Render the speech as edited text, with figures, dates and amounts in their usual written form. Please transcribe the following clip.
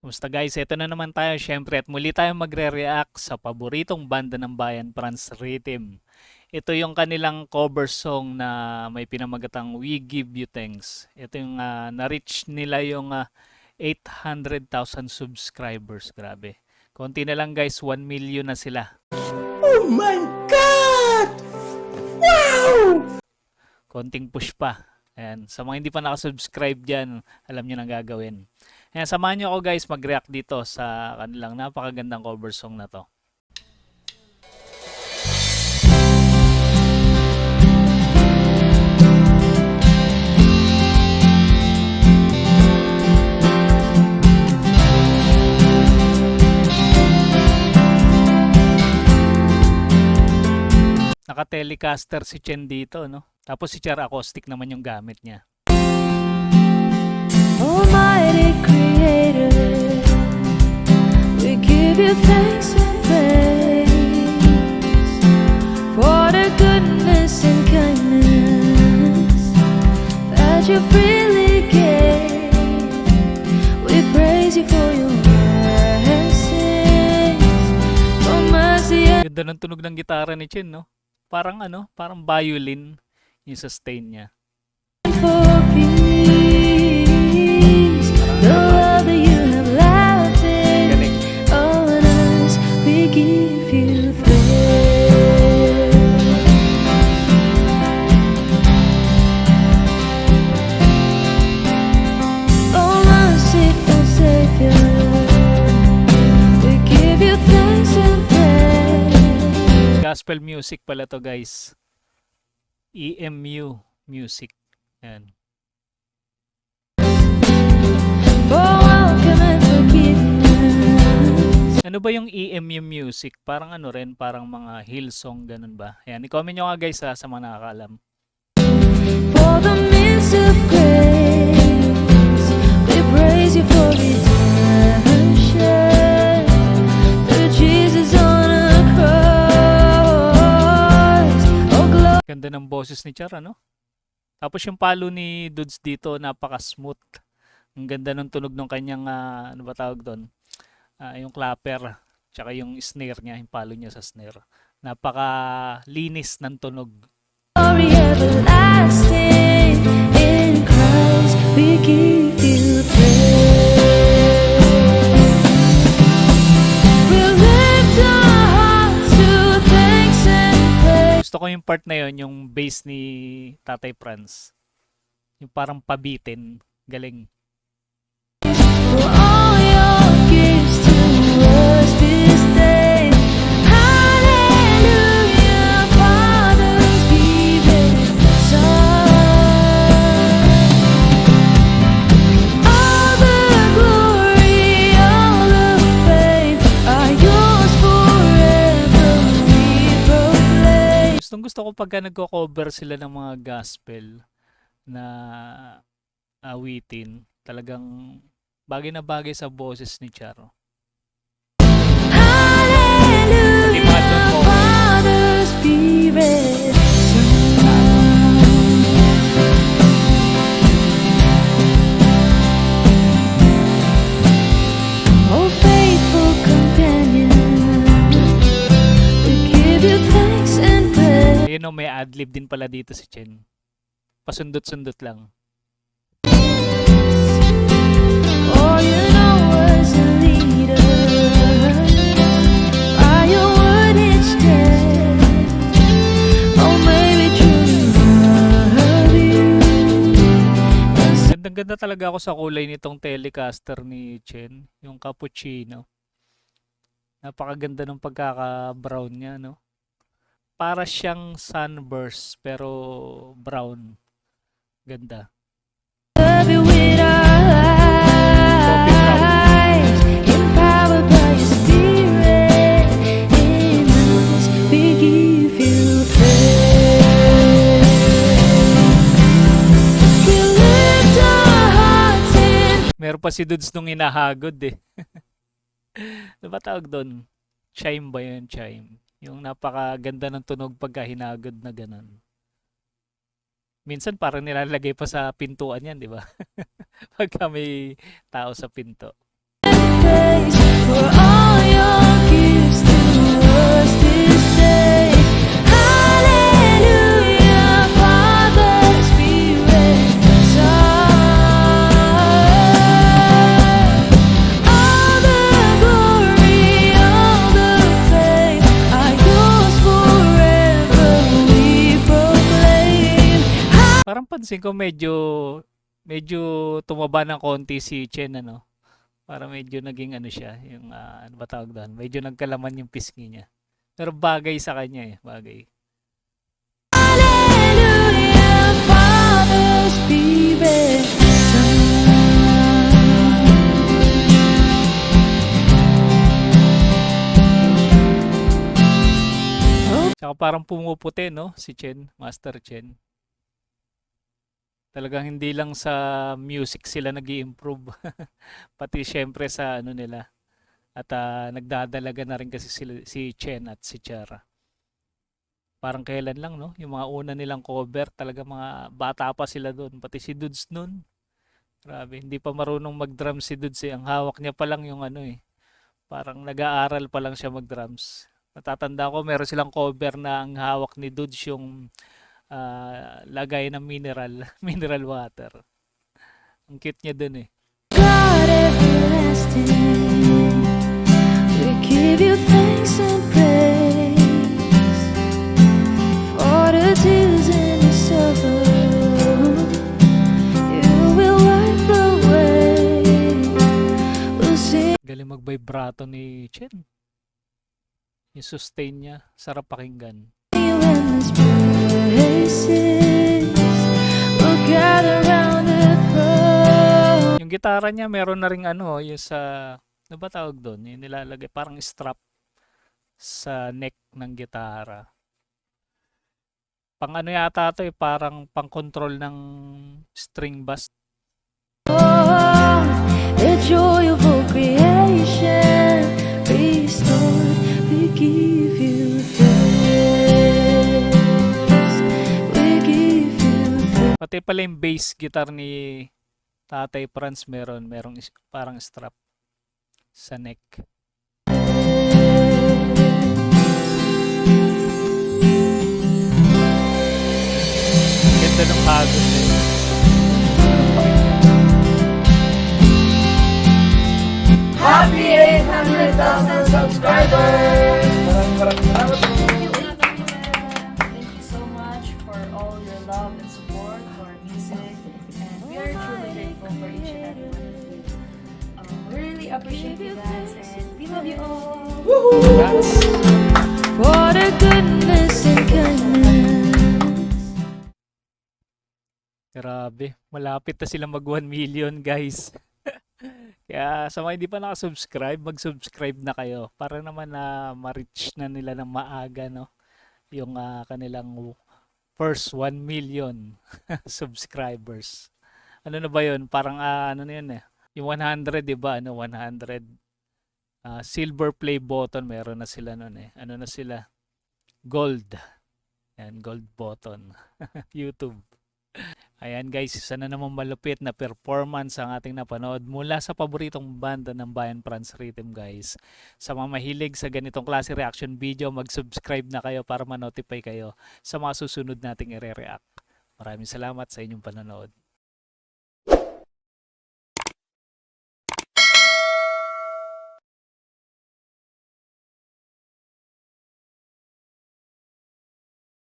Kumusta guys? Ito na naman tayo syempre at muli tayong magre-react sa paboritong banda ng bayan, Franz Rhythm. Ito yung kanilang cover song na may pinamagatang We Give You Thanks. Ito yung na-reach nila yung 800,000 subscribers. Grabe. Konti na lang guys, 1 million na sila. Oh my God! Wow! Konting push pa. Ayan. Sa mga hindi pa nakasubscribe dyan, alam nyo na gagawin. Ayan, samahan nyo ako guys mag-react dito sa kanilang napakagandang cover song na to. Naka-telecaster si Chen dito, no? Tapos si Char acoustic naman yung gamit niya. Almighty Creator, we give you thanks and praise for the goodness and kindness that you freely gave. We praise you for your blessings, for mercy and Ganda ng tunog ng gitara ni Chen, no? Parang parang violin yung sustain niya. for peace. The love that you have lavished Galing. on us, we give you thanks. Oh, merciful Savior, we give you thanks and praise. Gospel music pala to guys. EMU music. Yan. For welcome and forgiveness. Ano ba yung EMU music? Parang rin, parang mga Hillsong, ganun ba? Ayan, i-comment nyo nga guys sa mga nakakaalam. For the means of grace, we praise you for redemption through Jesus on a cross. Oh, glory. Ganda ng boses ni Char, ano? Tapos yung palo ni Dudes dito, napaka-smooth. Ang ganda ng tunog ng kanyang, ano ba tawag doon? Yung clapper, tsaka yung snare niya, yung palo niya sa snare. Napaka-linis ng tunog. Everlasting in Christ, we give you praise. We'll lift our hearts to thanks and praise. Gusto ko yung part na yon, yung bass ni Tatay Franz. Yung parang pabitin. Galing. For all your gifts to us this day. Hallelujah, Father's given Son. All the glory, all the fame are yours forever, we proclaim. Gusto ko pagka nagko-cover sila ng mga gospel na awitin, talagang bagay na bagay sa boses ni Charo. Hallelujah, Father's Spirit, oh faithful companion, we give you thanks and praise. Ayun o, may adlib din pala dito si Chen. Pasundot-sundot lang. Oh, you know us a leader by your word each day. Oh, may we truly love you. Ganda talaga ako sa kulay nitong Telecaster ni Chen, yung cappuccino. Napakaganda ng pagkaka-brown niya, no? Para siyang sunburst pero brown. Ganda. Love you with our lives, empowered by your spirit. In us, we give you praise. We lift our hearts in Meron pa si Dudes nung hinahagod eh. Ano ba tawag doon? Chime ba yun? Chime. Yung napakaganda ng tunog pagka hinagod na ganun. Minsan parang nilalagay pa sa pintuan yan, di ba? Pagka may tao sa pinto. Praise for all your gifts to us this day. Hallelujah, Father, Spirit, Son. All the glory, all the faith are yours forever. We proclaim. Parang pansin ko medyo tumaba ng konti si Chen ano. Para medyo naging ano siya, yung ano ba tawag doon? Medyo nagkalaman yung pisngi niya. Pero bagay sa kanya eh, bagay. Hallelujah, Father, Spirit, Son. Tsaka parang pumuputi no, si Chen, Master Chen. Talagang hindi lang sa music sila nag-i-improve. Pati syempre sa ano nila. At nagdadalaga na rin kasi si Chen at si Chara. Parang kailan lang no, yung mga una nilang cover, talaga mga bata pa sila doon. Pati si Dudes noon. Grabe, hindi pa marunong mag-drum si Dudes eh. Ang hawak niya pa lang yung ano eh. Parang nag-aaral pa lang siya mag-drums. Natatanda ko meron silang cover na ang hawak ni Dudes yung lagay ng mineral, mineral water. Ang cute niya dun eh. God everlasting, we give you thanks and praise for the tears and the sorrow. You will wipe away. We'll sing Galing mag-vibrato ni Chen. Yung sustain niya, sarap pakinggan. you endless praises. We'll gather round the throne. Yung gitara niya, meron na ring ano, yung sa, ano ba tawag doon? Yung nilalagay, parang strap sa neck ng gitara. Pang ano yata to eh, parang pang control ng string bass. Oh, the joy of all creation restored. We give you thanks. We give you thanks. Pati pala yung bass guitar ni Tatay Franz merong parang strap sa neck. Ganda ng hagod na yun. Happy 800,000 subscribers! Maraming salamat po. Thank you so much for all your love and support for our music, and we are truly grateful for each and every one of you. We really appreciate you guys, and we love you all. Congrats! For the goodness and kindness. Grabe, malapit na sila mag 1 million guys. Kaya sa mga hindi pa nakasubscribe, mag-subscribe na kayo para naman na ma-reach na nila ng maaga no yung kanilang first 1 million subscribers. Ano na ba 'yun? Parang ano na 'yun eh. Yung 100, 'di ba? Ano 100 silver play button meron na sila noon eh. Ano na sila? Gold. Yan, gold button. YouTube. Ayan guys, isa na naman malupit na performance ang ating napanood mula sa paboritong banda ng Bayan Franz Rhythm guys. Sa mga mahilig sa ganitong klase reaction video, mag-subscribe na kayo para ma-notify kayo sa mga susunod nating i-react. Maraming salamat sa inyong panonood.